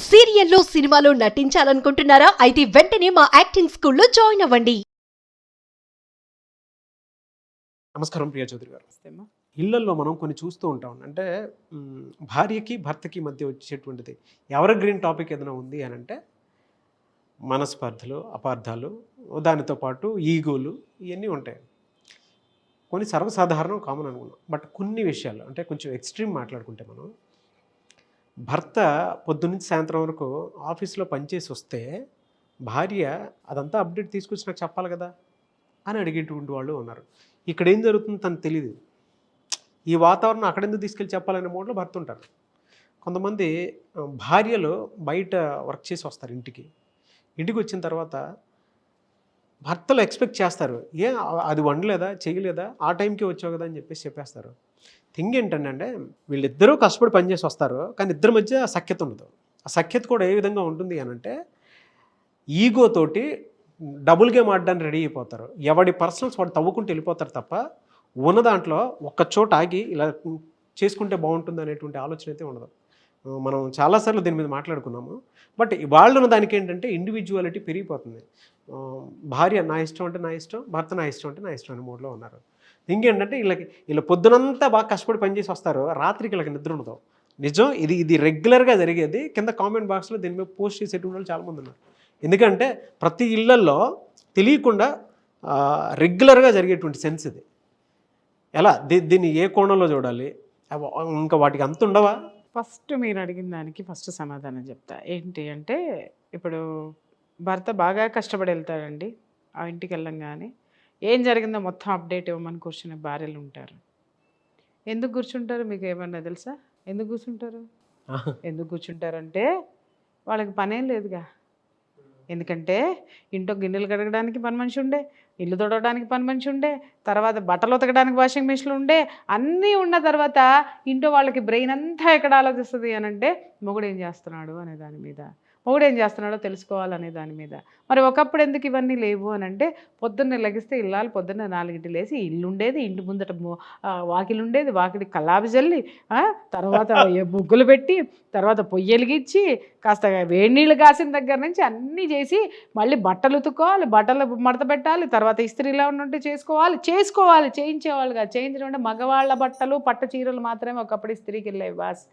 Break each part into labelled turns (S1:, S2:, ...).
S1: సీరియల్లో సినిమాలో నటించాలనుకుంటున్నారా? అయితే వెంటనే మా యాక్టింగ్ స్కూల్లో జాయిన్ అవ్వండి.
S2: నమస్కారం ప్రియా చౌదరి గారు. ఇళ్లల్లో మనం కొన్ని చూస్తూ ఉంటాం. అంటే భార్యకి భర్తకి మధ్య వచ్చేటువంటిది ఎవర్ గ్రీన్ టాపిక్ ఏదైనా ఉంది అని అంటే మనస్పర్ధలు, అపార్థాలు, దానితో పాటు ఈగోలు ఇవన్నీ ఉంటాయి. కొన్ని సర్వసాధారణం, కామన్ అనుకున్నాం. బట్ కొన్ని విషయాలు అంటే కొంచెం ఎక్స్ట్రీమ్ మాట్లాడుకుంటే మనం భర్త పొద్దున్నుంచి సాయంత్రం వరకు ఆఫీస్లో పనిచేసి వస్తే భార్య అదంతా అప్డేట్ తీసుకొచ్చి నాకు చెప్పాలి కదా అని అడిగేటువంటి వాళ్ళు ఉన్నారు. ఇక్కడ ఏం జరుగుతుందో తనకు తెలియదు. ఈ వాతావరణం అక్కడెందుకు తీసుకెళ్ళి చెప్పాలనే మోడ్లో భర్త ఉంటారు. కొంతమంది భార్యలు బయట వర్క్ చేసి వస్తారు ఇంటికి వచ్చిన తర్వాత భర్తలు ఎక్స్పెక్ట్ చేస్తారు, అది వండలేదా, చేయలేదా, ఆ టైంకి వచ్చావు కదా అని చెప్పేస్తారు. థింగ్ ఏంటంటే వీళ్ళిద్దరూ కష్టపడి పనిచేసి వస్తారు, కానీ ఇద్దరి మధ్య సఖ్యత ఉండదు. ఆ సఖ్యత కూడా ఏ విధంగా ఉంటుంది అని అంటే ఈగోతోటి డబుల్ గేమ్ ఆడడానికి రెడీ అయిపోతారు. ఎవడి పర్సనల్స్ వాడు తవ్వుకుంటూ వెళ్ళిపోతారు తప్ప ఉన్న దాంట్లో ఒక్క చోట ఆగి ఇలా చేసుకుంటే బాగుంటుంది అనేటువంటి ఆలోచన అయితే ఉండదు. మనం చాలాసార్లు దీని మీద మాట్లాడుకున్నాము. బట్ వాళ్ళు ఉన్న దానికి ఏంటంటే ఇండివిజువాలిటీ పెరిగిపోతుంది. భార్య నా ఇష్టం అంటే నా ఇష్టం, భర్త నా ఇష్టం అంటే నా ఇష్టం అనే మోడ్లో ఉన్నారు. ఇంకేంటంటే వీళ్ళ పొద్దునంతా బాగా కష్టపడి పనిచేసి వస్తారు, రాత్రికి వీళ్ళకి నిద్ర ఉండదు. నిజం, ఇది రెగ్యులర్గా జరిగేది. కింద కామెంట్ బాక్స్లో దీని మీద పోస్ట్ చేసేటువంటి వాళ్ళు చాలామంది ఉన్నారు. ఎందుకంటే ప్రతి ఇళ్లల్లో తెలియకుండా రెగ్యులర్గా జరిగేటువంటి సెన్స్ ఇది. ఎలా దీన్ని ఏ కోణంలో చూడాలి, ఇంకా వాటికి అంత ఉండవా?
S3: ఫస్ట్ మీరు అడిగిన దానికి ఫస్ట్ సమాధానం చెప్తా. ఏంటి అంటే, ఇప్పుడు భర్త బాగా కష్టపడి వెళ్తాడండి, ఆ ఇంటికి వెళ్ళంగానే ఏం జరిగిందో మొత్తం అప్డేట్ ఇవ్వమని కూర్చునే భార్యలు ఉంటారు. ఎందుకు కూర్చుంటారు మీకు ఏమన్నా తెలుసా? ఎందుకు కూర్చుంటారంటే వాళ్ళకి పనేం లేదుగా. ఎందుకంటే ఇంట్లో గిన్నెలు కడగడానికి పని మనిషి ఉండే, ఇల్లు తొడవడానికి పని మనిషి ఉండే, తర్వాత బట్టలు ఉతకడానికి వాషింగ్ మెషిన్లు ఉండే, అన్నీ ఉన్న తర్వాత ఇంట్లో వాళ్ళకి బ్రెయిన్ అంతా ఎక్కడ ఆలోచిస్తుంది అని అంటే మొగుడు ఏం చేస్తున్నాడు అనే దాని మీద, మొగుడు ఏం చేస్తున్నాడో తెలుసుకోవాలనే దాని మీద. మరి ఒకప్పుడు ఎందుకు ఇవన్నీ లేవు అని అంటే, పొద్దున్నే లెగిస్తే ఇల్లాలు పొద్దున్నే 4 లేసి ఇల్లు ఉండేది, ఇంటి ముందట వాకిలు ఉండేది, వాకిలి కల్లాపి చల్లి, తర్వాత ముగ్గులు పెట్టి, తర్వాత పొయ్యి వెలిగించి, కాస్త వేడి నీళ్ళు కాసిన దగ్గర నుంచి అన్నీ చేసి, మళ్ళీ బట్టలు ఉతుక్కోవాలి, బట్టలు మడత పెట్టాలి, తర్వాత ఇస్త్రీలో ఉంటే చేసుకోవాలి చేయించేవాళ్ళు కాదు. చేయించడం అంటే మగవాళ్ళ బట్టలు పట్టు చీరలు మాత్రమే ఒకప్పుడు ఇస్త్రీకి వెళ్ళేవి బాస్.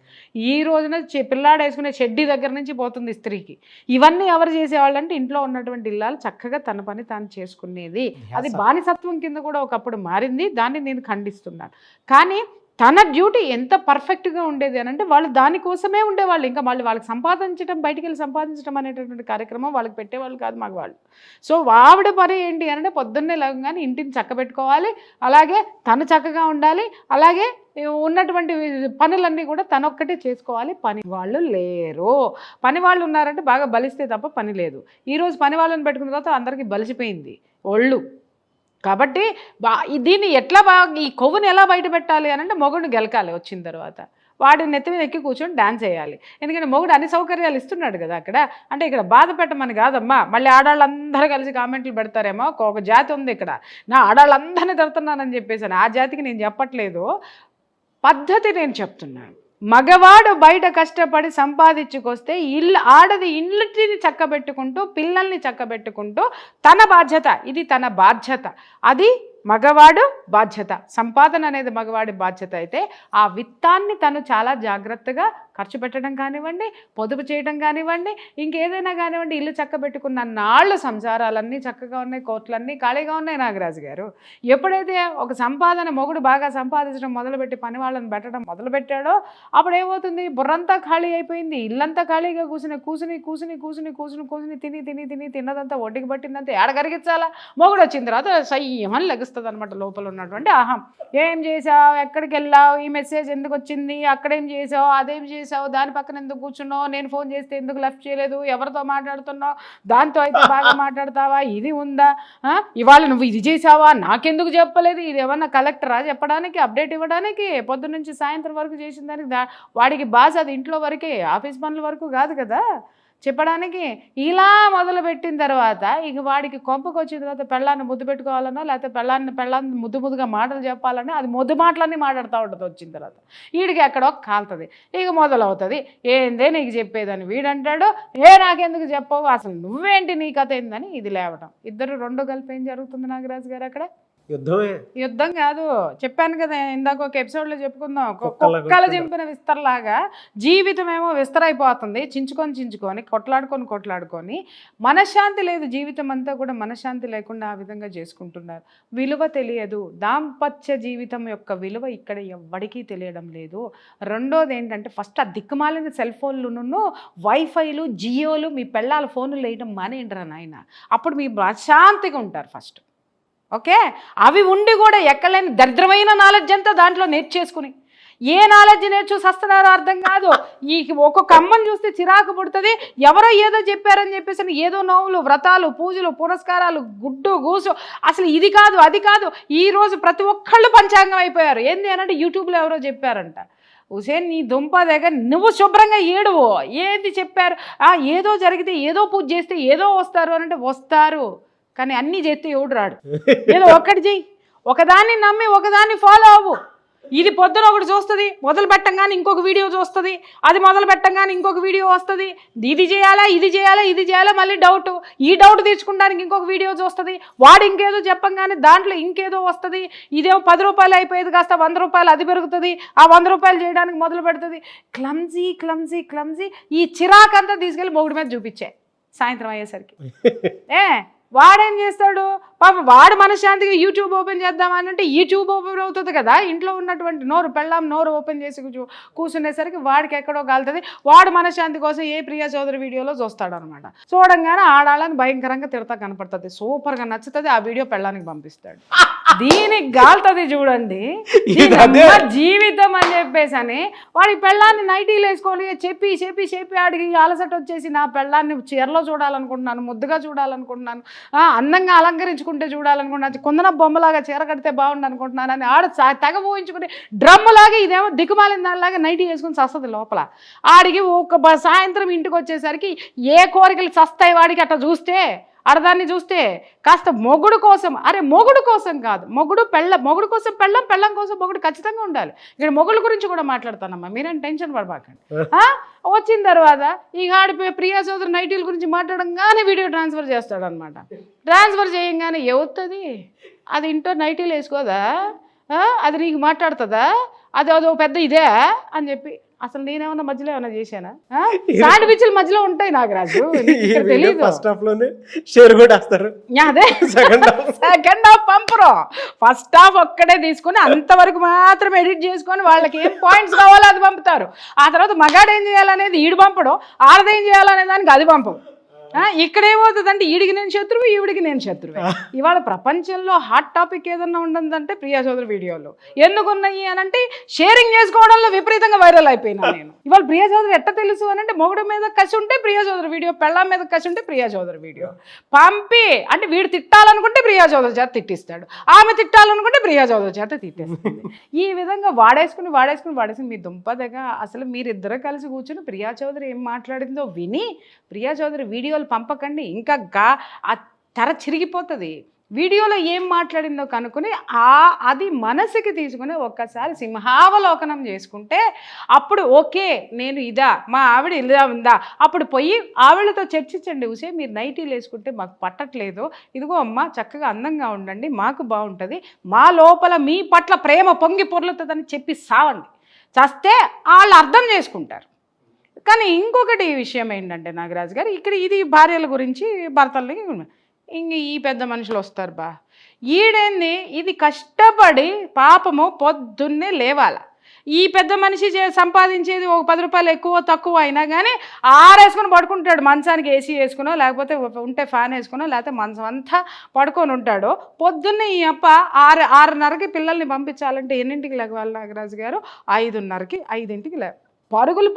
S3: ఈ రోజున పిల్లాడు వేసుకునే చెడ్డీ దగ్గర నుంచి పోతుంది ఇస్త్రీకి. ఇవన్నీ ఎవరు చేసేవాళ్ళు అంటే ఇంట్లో ఉన్నటువంటి ఇల్లాలు చక్కగా తన పని తాను చేసుకునేది. అది బానిసత్వం కింద కూడా ఒకప్పుడు మారింది. దాన్ని నేను ఖండిస్తున్నాను. కానీ తన డ్యూటీ ఎంత పర్ఫెక్ట్గా ఉండేది అని అంటే వాళ్ళు దానికోసమే ఉండేవాళ్ళు. ఇంకా వాళ్ళకి సంపాదించడం, బయటికి వెళ్ళి సంపాదించడం అనేటటువంటి కార్యక్రమం వాళ్ళకి పెట్టేవాళ్ళు కాదు మగవాళ్ళు. సో ఆవిడ పని ఏంటి అని అంటే పొద్దున్నే లేవగానే ఇంటిని చక్కబెట్టుకోవాలి, అలాగే తను చక్కగా ఉండాలి, అలాగే ఉన్నటువంటి పనులన్నీ కూడా తనొక్కటే చేసుకోవాలి. పని వాళ్ళు లేరు. పని వాళ్ళు ఉన్నారంటే బాగా బలిస్తే తప్ప పని లేదు. ఈరోజు పని వాళ్ళని పెట్టుకున్న తర్వాత అందరికీ బలిసిపోయింది ఒళ్ళు. కాబట్టి దీన్ని ఈ కొవ్వుని ఎలా బయట పెట్టాలి అని అంటే మొగుడిని గెలకాలి. వచ్చిన తర్వాత వాడి నెత్తి మీద ఎక్కి కూర్చొని డాన్స్ చేయాలి. ఎందుకంటే మొగుడు అన్ని సౌకర్యాలు ఇస్తున్నాడు కదా అక్కడ. అంటే ఇక్కడ బాధ పెట్టమని కాదమ్మా. మళ్ళీ ఆడాళ్ళందరూ కలిసి కామెంట్లు పెడతారేమో, ఒక జాతి ఉంది ఇక్కడ, నా ఆడాళ్ళందరినీ తిడుతున్నానని చెప్పేసాను. ఆ జాతికి నేను చెప్పట్లేదు, పద్ధతి నేను చెప్తున్నాను. మగవాడు బయట కష్టపడి సంపాదించుకొస్తే ఆడది ఇల్లుని చక్కబెట్టుకుంటూ, పిల్లల్ని చక్కబెట్టుకుంటూ తన బాధ్యత, ఇది తన బాధ్యత, అది మగవాడు బాధ్యత. సంపాదన అనేది మగవాడి బాధ్యత అయితే ఆ విత్తాన్ని తను చాలా జాగ్రత్తగా ఖర్చు పెట్టడం కానివ్వండి, పొదుపు చేయడం కానివ్వండి, ఇంకేదైనా కానివ్వండి, ఇల్లు చక్కబెట్టుకున్న నాళ్ళు సంసారాలన్నీ చక్కగా ఉన్నాయి, కోట్లన్నీ ఖాళీగా ఉన్నాయి. నాగరాజు గారు, ఎప్పుడైతే ఒక సంపాదన మొగుడు బాగా సంపాదించడం మొదలుపెట్టి పని వాళ్ళని పెట్టడం మొదలుపెట్టాడో అప్పుడు ఏమవుతుంది, బుర్రంతా ఖాళీ అయిపోయింది, ఇల్లంతా ఖాళీగా కూసుని తిన్నదంతా ఒడ్డుకి పట్టిందంతా ఏడగరిగించాలా. మొగుడు వచ్చిన తర్వాత సయ్యమని లెగుస్తుంది అనమాట లోపల ఉన్నటువంటి అహం. ఏం చేసావు, ఎక్కడికి వెళ్ళావు, ఈ మెసేజ్ ఎందుకు వచ్చింది, అక్కడేం చేసావు, అదేం చేసావు, దాని పక్కన ఎందుకు కూర్చున్నావు, నేను ఫోన్ చేస్తే ఎందుకు లిఫ్ట్ చేయలేదు, ఎవరితో మాట్లాడుతున్నావు, దాంతో అయితే బాగా మాట్లాడతావా, ఇది ఉందా, ఇవాళ నువ్వు ఇది చేసావా, నాకెందుకు చెప్పలేదు, ఇది ఏమన్నా కలెక్టరా చెప్పడానికి, అప్డేట్ ఇవ్వడానికి, పొద్దు నుంచి సాయంత్రం వరకు చేసిన దానికి వాడికి బాస్ అది ఇంట్లో వరకే, ఆఫీస్ పనుల వరకు కాదు కదా. చెప్పడానికి ఇలా మొదలుపెట్టిన తర్వాత ఇక వాడికి కొంపకు వచ్చిన తర్వాత పెళ్ళాన్ని ముద్దు పెట్టుకోవాలనో లేకపోతే పెళ్ళాన్ని ముద్దుగా మాటలు చెప్పాలనో అది ముద్దు మాటలన్నీ మాట్లాడుతూ ఉంటుంది వచ్చిన తర్వాత. వీడికి ఎక్కడో కాలుతుంది, ఇక మొదలవుతుంది ఏందే నీకు చెప్పేదని వీడంటాడు, నాకెందుకు చెప్పవు, అసలు నువ్వేంటి నీ కథ ఏందని ఇది లేవటం. ఇద్దరు రెండు కలిపి ఏం జరుగుతుంది నాగరాజు గారు అక్కడ? యుద్ధం కాదు, చెప్పాను కదా ఇందాక ఒక ఎపిసోడ్లో చెప్పుకుందాం, కుక్కలు చింపిన విస్తరలాగా జీవితం ఏమో విస్తరైపోతుంది. చించుకొని కొట్లాడుకొని మనశ్శాంతి లేదు, జీవితం అంతా కూడా మనశ్శాంతి లేకుండా ఆ విధంగా చేసుకుంటున్నారు. విలువ తెలియదు, దాంపత్య జీవితం యొక్క విలువ ఇక్కడ ఎవ్వడికీ తెలియడం లేదు. రెండోది ఏంటంటే ఫస్ట్ ఆ దిక్కుమాలిన సెల్ ఫోన్లు వైఫైలు జియోలు మీ పెళ్ళాల ఫోన్లు వేయడం మానేయండిరా నాయన, అప్పుడు మీ శాంతిగా ఉంటారు ఫస్ట్. ఓకే, అవి ఉండి కూడా ఎక్కలేని దరిద్రమైన నాలెడ్జ్ అంతా దాంట్లో నేర్చేసుకుని ఏ నాలెడ్జ్ నేర్చు సస్తున్నారో అర్థం కాదు. ఈ ఒక్కొక్క అమ్మని చూస్తే చిరాకు పుడుతుంది. ఎవరో ఏదో చెప్పారని చెప్పేసి ఏదో నోవులు వ్రతాలు పూజలు పురస్కారాలు గుడ్డు గూసు, అసలు ఇది కాదు అది కాదు. ఈరోజు ప్రతి ఒక్కళ్ళు పంచాంగం అయిపోయారు. ఏంది అనంటే యూట్యూబ్లో ఎవరో చెప్పారంట. హుసేన్ నీ దుంప దగ్గర నువ్వు శుభ్రంగా ఏడువో, ఏది చెప్పారు, ఏదో జరిగితే ఏదో పూజ చేస్తే ఏదో వస్తారు అనంటే వస్తారు, కానీ అన్నీ చేస్తే ఎవడు రాడు. ఏదో ఒక్కటి చెయ్యి, ఒకదాన్ని నమ్మి ఒకదాన్ని ఫాలో అవ్వు. ఇది పొద్దున ఒకటి చూస్తుంది, మొదలు పెట్టంగానే ఇంకొక వీడియో చూస్తుంది, అది మొదలు పెట్టంగానే ఇంకొక వీడియో వస్తుంది, ఇది చేయాలా మళ్ళీ డౌట్, ఈ డౌట్ తీర్చుకోవడానికి ఇంకొక వీడియో చూస్తుంది, వాడు ఇంకేదో చెప్పంగానే దాంట్లో ఇంకేదో వస్తుంది. ఇదేమో 10 రూపాయలు అయిపోయేది కాస్త 100 రూపాయలు అది పెరుగుతుంది, ఆ 100 రూపాయలు చేయడానికి మొదలు పెడుతుంది. క్లమ్జీ ఈ చిరాకంతా తీసుకెళ్ళి మొగుడి మీద చూపించే సాయంత్రం అయ్యేసరికి. వాడేం చేస్తాడు పాప, వాడు మనశ్శాంతిగా యూట్యూబ్ ఓపెన్ చేద్దామనంటే యూట్యూబ్ ఓపెన్ అవుతుంది కదా, ఇంట్లో ఉన్నటువంటి నోరు ఓపెన్ చేసి కూర్చునేసరికి వాడికి ఎక్కడో కాలుతుంది. వాడు మనశ్శాంతి కోసం ఏ ప్రియా చౌదరి వీడియోలో చూస్తాడు అనమాట. చూడంగానే ఆడాలని భయంకరంగా తిడతా కనపడుతుంది, సూపర్గా నచ్చుతుంది, ఆ వీడియో పెళ్ళానికి పంపిస్తాడు. దీనికి గాలుతుంది చూడండి జీవితం అని చెప్పేసి అని వాడి పెళ్ళాన్ని నైటీలు వేసుకొని చెప్పి ఆడికి అలసట వచ్చేసి నా పెళ్ళాన్ని చీరలో చూడాలనుకుంటున్నాను, ముద్దుగా చూడాలనుకుంటున్నాను, అందంగా అలంకరించుకుంటే చూడాలనుకుంటున్నాను, కొందన బొమ్మలాగా చీర కడితే బాగుండు అనుకుంటున్నాను అని ఆడ తెగ ఊహించుకుంటే డ్రమ్ములాగా ఇదేమో దిక్కుమాలిన దానిలాగా నైటీ వేసుకుని చస్తుంది లోపల. ఆడికి ఒక సాయంత్రం ఇంటికి వచ్చేసరికి ఏ కోరికలు చస్తాయి వాడికి అట్లా చూస్తే. ఆడదాన్ని చూస్తే కాస్త మొగుడు కోసం, మొగుడు కోసం కాదు, మొగుడు కోసం పెళ్ళం కోసం మొగుడు ఖచ్చితంగా ఉండాలి. ఇక్కడ మొగుడు గురించి కూడా మాట్లాడతానమ్మా, మీరేం టెన్షన్ పడబాకండి. వచ్చిన తర్వాత ఈ ఆడిపోయి ప్రియా చౌదరి నైటీల గురించి మాట్లాడంగానే వీడియో ట్రాన్స్ఫర్ చేస్తాడు అనమాట. ట్రాన్స్ఫర్ చేయంగానే అవుతుంది అది ఇంట్లో నైటీలు వేసుకోదా, అది నీకు మాట్లాడుతుందా, అదో పెద్ద ఇదే అని చెప్పి. అసలు నేనేమన్నా మధ్యలో ఏమన్నా చేశానా? శాండ్విచ్ల మధ్యలో ఉంటాయి నాగరాజు, తెలియదు. అదే సెకండ్ హాఫ్ పంపరు, ఫస్ట్ హాఫ్ ఒక్కడే తీసుకుని అంతవరకు మాత్రం ఎడిట్ చేసుకొని వాళ్ళకి ఏం పాయింట్స్ కావాలో అది పంపుతారు. ఆ తర్వాత మగాడు ఏం చేయాలనేది ఈడు పంపడం, ఆడదేం చేయాలనే దానికి అది పంపం. ఇక్కడ ఏమవుతుందంటే ఈడికి నేను శత్రువు, ఈవిడికి నేను శత్రువే. ఇవాళ ప్రపంచంలో హాట్ టాపిక్ ఏదన్నా ఉండదంటే ప్రియా చౌదరి వీడియోలు ఎందుకున్నాయి అనంటే షేరింగ్ చేసుకోవడంలో విపరీతంగా వైరల్ అయిపోయినా నేను. ఇవాళ ప్రియా చౌదరి ఎట్ట తెలుసు అనంటే మొగుడు మీద కసి ఉంటే ప్రియా చౌదరి వీడియో, పెళ్ళాం మీద కసి ఉంటే ప్రియా చౌదరి వీడియో పంపి, అంటే వీడు తిట్టాలనుకుంటే ప్రియా చౌదరి చేత తిట్టిస్తాడు, ఆమె తిట్టాలనుకుంటే ప్రియా చౌదరి చేత తిట్టేస్తుంది. ఈ విధంగా వాడేసుకుని మీ దుంపదగా అసలు మీరిద్దరు కలిసి కూర్చొని ప్రియా చౌదరి ఏం మాట్లాడిందో విని ప్రియా చౌదరి వీడియోలు పంపకండి, ఇంకా ఆ తెర చిరిగిపోతుంది. వీడియోలో ఏం మాట్లాడిందో కనుక్కొని అది మనసుకి తీసుకుని ఒక్కసారి సింహావలోకనం చేసుకుంటే అప్పుడు ఓకే నేను ఇదా, మా ఆవిడ ఇలా ఉందా, అప్పుడు పోయి ఆవిడతో చర్చించండి. ఉసే మీరు నైటీలు వేసుకుంటే మాకు పట్టట్లేదు, ఇదిగో అమ్మ చక్కగా అందంగా ఉండండి, మాకు బాగుంటుంది, మా లోపల మీ పట్ల ప్రేమ పొంగి పొర్లుతుందని చెప్పి సావండి. చస్తే వాళ్ళు అర్థం చేసుకుంటారు. కానీ ఇంకొకటి విషయం ఏంటంటే నాగరాజు గారు, ఇక్కడ ఇది భార్యల గురించి భర్తలకి ఇంక ఈ పెద్ద మనుషులు వస్తారు బా, ఈడేంది ఇది కష్టపడి పాపము పొద్దున్నే లేవాల. ఈ పెద్ద మనిషి సంపాదించేది ఒక 10 రూపాయలు ఎక్కువ తక్కువ అయినా కానీ ఆరేసుకొని పడుకుంటాడు, మంచానికి ఏసీ వేసుకునో లేకపోతే ఉంటే ఫ్యాన్ వేసుకునో లేకపోతే మంచం అంతా పడుకొని ఉంటాడు. పొద్దున్నే ఈ అప్ప 6:30కి పిల్లల్ని పంపించాలంటే ఎన్నింటికి లేవాలి నాగరాజు గారు? 5:30కి 5ంటికి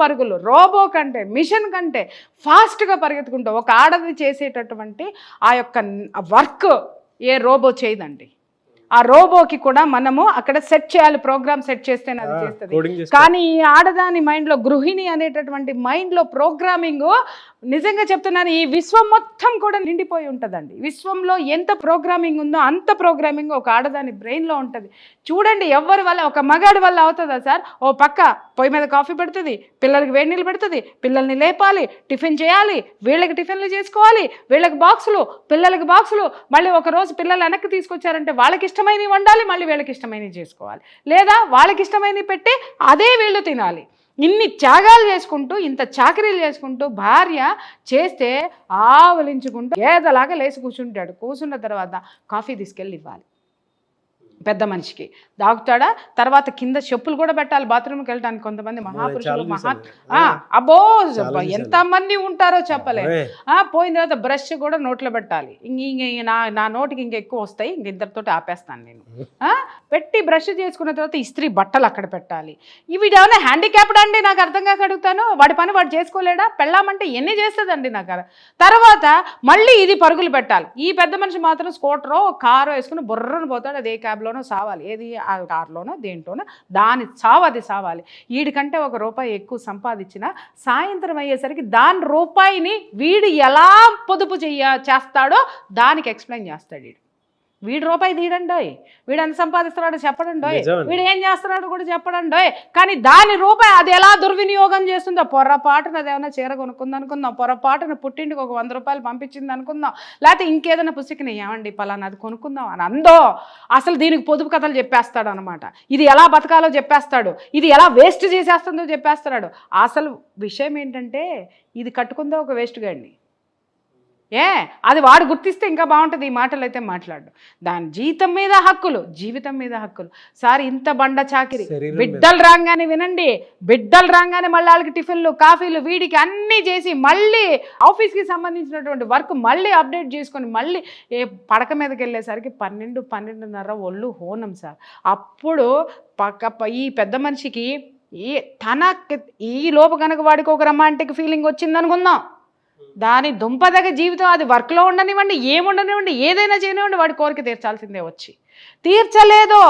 S3: పరుగులు రోబో కంటే మిషన్ కంటే ఫాస్ట్గా పరిగెత్తుకుంటూ ఒక ఆడది చేసేటటువంటి ఆ యొక్క వర్క్ ఏ రోబో చేయదండి. ఆ రోబోకి కూడా మనము అక్కడ సెట్ చేయాలి, ప్రోగ్రామ్ సెట్ చేస్తేనే అది చేస్తుంది. కానీ ఈ ఆడదాని మైండ్లో, గృహిణి అనేటటువంటి మైండ్లో ప్రోగ్రామింగ్ నిజంగా చెప్తున్నాను, ఈ విశ్వం మొత్తం కూడా నిండిపోయి ఉంటుందండి. విశ్వంలో ఎంత ప్రోగ్రామింగ్ ఉందో అంత ప్రోగ్రామింగ్ ఒక ఆడదాని బ్రెయిన్లో ఉంటుంది. చూడండి, ఎవరి వల్ల, ఒక మగాడి వల్ల అవుతుందా సార్? ఓ పక్క పొయ్యి మీద కాఫీ పెడుతుంది, పిల్లలకి వేడి నీళ్ళు పెడుతుంది, పిల్లల్ని లేపాలి, టిఫిన్ చేయాలి, వీళ్ళకి టిఫిన్లు చేసుకోవాలి, వీళ్ళకి బాక్సులు, పిల్లలకి బాక్సులు, మళ్ళీ ఒక రోజు పిల్లలు వెనక్కి తీసుకొచ్చారంటే వాళ్ళకి ఇష్టమైనవి వండాలి, మళ్ళీ వీళ్ళకి ఇష్టమైనవి చేసుకోవాలి, లేదా వాళ్ళకి ఇష్టమైనవి పెట్టి అదే వీళ్ళు తినాలి. ఇన్ని త్యాగాలు చేసుకుంటూ, ఇంత చాకరీలు చేసుకుంటూ భార్య చేస్తే ఆవలించుకుంటూ ఏదలాగా లేచి కూర్చుంటాడు. కూర్చున్న తర్వాత కాఫీ తీసుకెళ్ళి ఇవ్వాలి పెద్ద మనిషికి. దాగుతాడా? తర్వాత కింద చెప్పులు కూడా పెట్టాలి బాత్రూమ్కి వెళ్ళడానికి. కొంతమంది మహాపురుషులు అబ్బో ఎంతమంది ఉంటారో చెప్పలేదు. పోయిన తర్వాత బ్రష్ కూడా నోట్లో పెట్టాలి. నా నోటికి ఇంకెక్కువ వస్తాయి, ఇంక ఇద్దరితో ఆపేస్తాను నేను. పెట్టి బ్రష్ చేసుకున్న తర్వాత ఇస్త్రీ బట్టలు అక్కడ పెట్టాలి. వీడేమైనా హ్యాండిక్యాప్డ్ అండి? నాకు అర్థం కాక అడుగుతాను. వాడి పని వాడు చేసుకోలేడా? పెళ్ళామంటే ఎన్ని చేస్తుందండి నాకు. తర్వాత మళ్ళీ ఇది పరుగులు పెట్టాలి. ఈ పెద్ద మనిషి మాత్రం స్కూటరో కారో వేసుకుని బుర్రను పోతాడు. అదే క్యాబ్లోనో సావాలి, ఏది ఆ కార్లోనో దేంట్లోనో దాని అది సావాలి. వీడికంటే ₹1 ఎక్కువ సంపాదించిన సాయంత్రం అయ్యేసరికి దాని రూపాయిని వీడు ఎలా పొదుపు చేస్తాడో దానికి ఎక్స్ప్లెయిన్ చేస్తాడు. వీడు రూపాయి తీయడండోయ్, వీడు ఎంత సంపాదిస్తున్నాడో చెప్పడండోయ్, వీడు ఏం చేస్తున్నాడో కూడా చెప్పడండోయ్. కానీ దాని రూపాయి అది ఎలా దుర్వినియోగం చేస్తుందో, పొరపాటున అదేమన్నా చీర కొనుక్కుంది అనుకుందాం, పొరపాటున పుట్టింటికి ఒక ₹100 పంపించింది అనుకుందాం, లేకపోతే ఇంకేదైనా పుస్తకం ఏమండి పలానా అది కొనుక్కుందాం అని అందో, అసలు దీనికి పొదుపు కథలు చెప్పేస్తాడు అనమాట. ఇది ఎలా బతకాలో చెప్పేస్తాడు, ఇది ఎలా వేస్ట్ చేసేస్తుందో చెప్పేస్తాడు. అసలు విషయం ఏంటంటే ఇది కట్టుకుందో ఒక వేస్ట్ గాడిని. అది వాడు గుర్తిస్తే ఇంకా బాగుంటుంది. ఈ మాటలు అయితే మాట్లాడు. దాని జీతం మీద హక్కులు, జీవితం మీద హక్కులు. సార్ ఇంత బండ చాకిరి, బిడ్డలు రాగానే వినండి, బిడ్డలు రాగానే మళ్ళీ వాళ్ళకి టిఫిన్లు కాఫీలు వీడికి అన్నీ చేసి మళ్ళీ ఆఫీస్కి సంబంధించినటువంటి వర్క్ మళ్ళీ అప్డేట్ చేసుకొని మళ్ళీ పడక మీదకి వెళ్ళేసరికి 12-12:30 ఒళ్ళు హోనం సార్. అప్పుడు ఈ పెద్ద మనిషికి ఈ లోపు కనుక వాడికి ఒక రొమాంటిక్ ఫీలింగ్ వచ్చింది అనుకుందాం, దాని దుంపదగ జీవితం అది వర్క్లో ఉండనివ్వండి, ఏముండనివ్వండి, ఏదైనా చేయనివ్వండి, వాడి కోరిక తీర్చాల్సిందే. వచ్చి తీర్చలేదు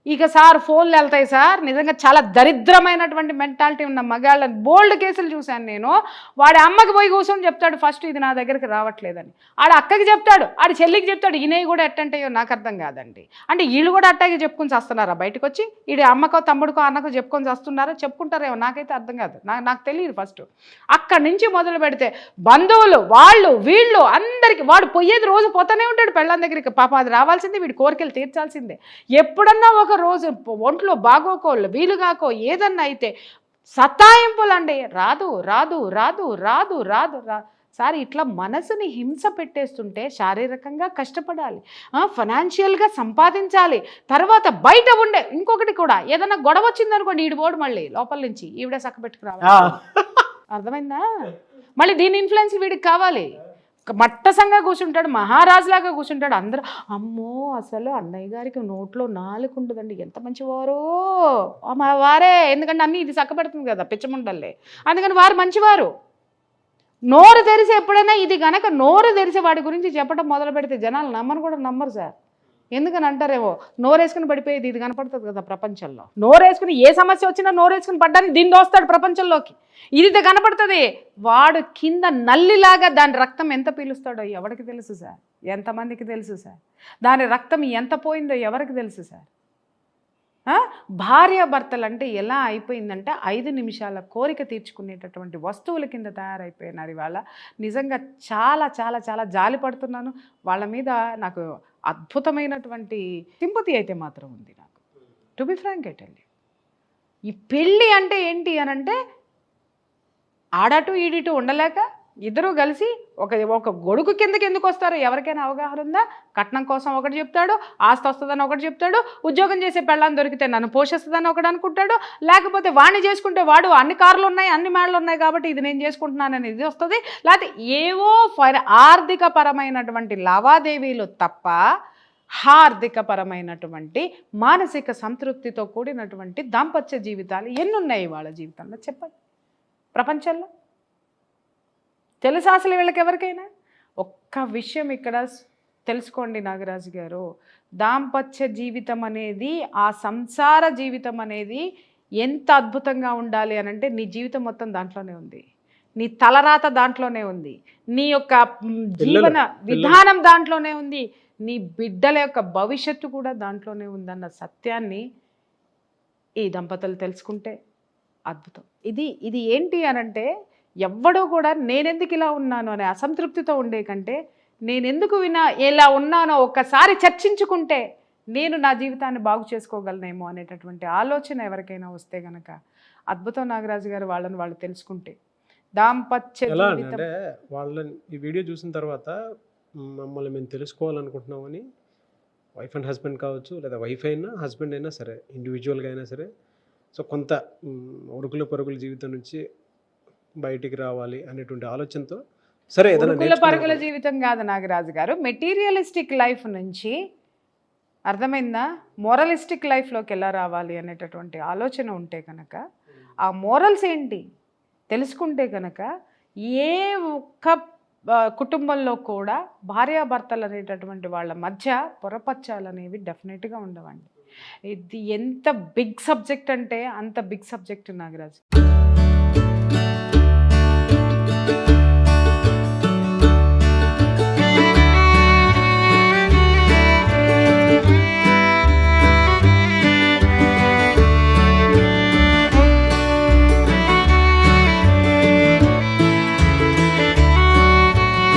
S3: ఇక సార్ ఫోన్లు వెళ్తాయి సార్. నిజంగా చాలా దరిద్రమైనటువంటి మెంటాలిటీ ఉన్న మగాళ్ళని బోల్డ్ కేసులు చూశాను నేను. వాడి అమ్మకి పోయి కూర్చొని చెప్తాడు ఫస్ట్ ఇది నా దగ్గరికి రావట్లేదని, ఆడ అక్కకి చెప్తాడు, ఆడి చెల్లికి చెప్తాడు. ఈయనవి కూడా ఎట్టంటాయో నాకు అర్థం కాదండి. అంటే వీళ్ళు కూడా అట్టాగే చెప్పుకొని వస్తున్నారా బయటకు వచ్చి? ఈడి అమ్మకో తమ్ముడికో అన్నకో చెప్పుకొని వస్తున్నారా? చెప్పుకుంటారేమో, నాకైతే అర్థం కాదు, నాకు తెలియదు. ఫస్ట్ అక్కడి నుంచి మొదలు పెడితే బంధువులు వాళ్ళు వీళ్ళు అందరికీ వాడు పోయేది రోజు పోతానే ఉంటాడు పెళ్ళాం దగ్గరికి. పాప అది రావాల్సిందే, వీడి కోరికలు తీర్చాల్సిందే. ఎప్పుడన్నా ఒక రోజు ఒంట్లో బాగోకో వీలుగాకో ఏదన్నా అయితే సతాయింపులండి, రాదు రాదు రాదు రాదు రాదు రా సార్. ఇట్లా మనసుని హింస పెట్టేస్తుంటే శారీరకంగా కష్టపడాలి, ఫైనాన్షియల్గా సంపాదించాలి, తర్వాత బయట ఉండే ఇంకొకటి కూడా ఏదన్నా గొడవ వచ్చిందనుకోండి ఈడు పోడు మళ్ళీ లోపల నుంచి ఈవిడే చక్కబెట్టుకు రావాలి. అర్థమైందా? మళ్ళీ దీని ఇన్ఫ్లుయెన్స్ వీడికి కావాలి. మట్టసంగా కూర్చుంటాడు, మహారాజులాగా కూర్చుంటాడు. అందరూ అమ్మో అసలు అన్నయ్య గారికి నోట్లో నాలుగు ఉండదండి, ఎంత మంచివారో మా వారే. ఎందుకంటే అన్నీ ఇది చక్కబెడుతుంది కదా పిచ్చముండల్లే, అందుకని వారు మంచివారు. నోరు తెరిసి ఎప్పుడైనా ఇది గనక నోరు తెరిసి వాడి గురించి చెప్పడం మొదలు పెడితే జనాలు నమ్మరు సార్. ఎందుకని అంటారేమో, నోరేసుకుని పడిపోయేది ఇది కనపడుతుంది కదా ప్రపంచంలో. నోరేసుకుని ఏ సమస్య వచ్చినా నోరేసుకుని పడ్డానికి దీన్ని దోస్తాడు ప్రపంచంలోకి, ఇది కనపడుతుంది. వాడు కింద నల్లిలాగా దాని రక్తం ఎంత పీలుస్తాడో ఎవరికి తెలుసు సార్? ఎంతమందికి తెలుసు సార్? దాని రక్తం ఎంత పోయిందో ఎవరికి తెలుసు సార్? భార్యాభర్తలు అంటే ఎలా అయిపోయిందంటే 5 నిమిషాల కోరిక తీర్చుకునేటటువంటి వస్తువుల కింద తయారైపోయినారు ఇవాళ. నిజంగా చాలా చాలా చాలా జాలి పడుతున్నాను వాళ్ళ మీద. నాకు అద్భుతమైనటువంటి సింపతి అయితే మాత్రం ఉంది నాకు, to be frank I tell you. ఈ పెళ్ళి అంటే ఏంటి అనంటే ఆడటు ఈడిటు ఉండలేక ఇద్దరూ కలిసి ఒక గొడుగు కిందకి ఎందుకు వస్తారు? ఎవరికైనా అవగాహన ఉందా? కట్నం కోసం ఒకటి చెప్తాడు, ఆస్తి వస్తుందని ఒకటి చెప్తాడు, ఉద్యోగం చేసే పెళ్ళాన్ని దొరికితే నన్ను పోషిస్తుందని ఒకటి అనుకుంటాడు, లేకపోతే వాడిని చేసుకుంటే వాడు అన్ని కార్లు ఉన్నాయి అన్ని మేడలు ఉన్నాయి కాబట్టి ఇది నేను చేసుకుంటున్నానని ఇది వస్తుంది, లేకపోతే ఏవో ఆర్థిక పరమైనటువంటి లావాదేవీలు తప్ప హార్దికపరమైనటువంటి మానసిక సంతృప్తితో కూడినటువంటి దాంపత్య జీవితాలు ఎన్నున్నాయి వాళ్ళ జీవితంలో చెప్పండి ప్రపంచంలో? తెలుసా అసలు వీళ్ళకి ఎవరికైనా? ఒక్క విషయం ఇక్కడ తెలుసుకోండి నాగరాజు గారు, దాంపత్య జీవితం అనేది, ఆ సంసార జీవితం అనేది ఎంత అద్భుతంగా ఉండాలి అని అంటే నీ జీవితం మొత్తం దాంట్లోనే ఉంది. నీ తలరాత దాంట్లోనే ఉంది, నీ యొక్క జీవన విధానం దాంట్లోనే ఉంది, నీ బిడ్డల యొక్క భవిష్యత్తు కూడా దాంట్లోనే ఉందన్న సత్యాన్ని ఈ దంపతులు తెలుసుకుంటే అద్భుతం. ఇది ఏంటి అనంటే, ఎవ్వడో కూడా నేనెందుకు ఇలా ఉన్నాను అనే అసంతృప్తితో ఉండే కంటే నేనెందుకు ఇలా ఉన్నానో ఒక్కసారి చర్చించుకుంటే నేను నా జీవితాన్ని బాగు చేసుకోగలనేమో అనేటటువంటి ఆలోచన ఎవరికైనా వస్తే గనక అద్భుతం నాగరాజు గారు వాళ్ళని వాళ్ళు తెలుసుకుంటే దాంపత్య
S2: ఎలా
S3: జీవితం.
S2: అంటే వాళ్ళని ఈ వీడియో చూసిన తర్వాత మమ్మల్ని మేము తెలుసుకోవాలనుకుంటున్నామని వైఫ్ అండ్ హస్బెండ్ కావచ్చు, లేదా వైఫ్ అయినా హస్బెండ్ అయినా సరే, ఇండివిజువల్గా అయినా సరే, సో కొంత ఉరుకుల పరుగుల జీవితం నుంచి బయటికి రావాలి అనేటువంటి ఆలోచనతో సరే ఏదైనా
S3: ఉరుకుల పరుగుల జీవితం కాదు నాగరాజు గారు, మెటీరియలిస్టిక్ లైఫ్ నుంచి అర్థమైందా మోరలిస్టిక్ లైఫ్లోకి ఎలా రావాలి అనేటటువంటి ఆలోచన ఉంటే కనుక, ఆ మోరల్స్ ఏంటి తెలుసుకుంటే కనుక ఏ ఒక్క కుటుంబంలో కూడా భార్యాభర్తలు అనేటటువంటి వాళ్ళ మధ్య పొరపచ్చాలు అనేవి డెఫినెట్గా ఉండవండి. ఇది ఎంత బిగ్ సబ్జెక్ట్ అంటే అంత బిగ్ సబ్జెక్ట్ నాగరాజు.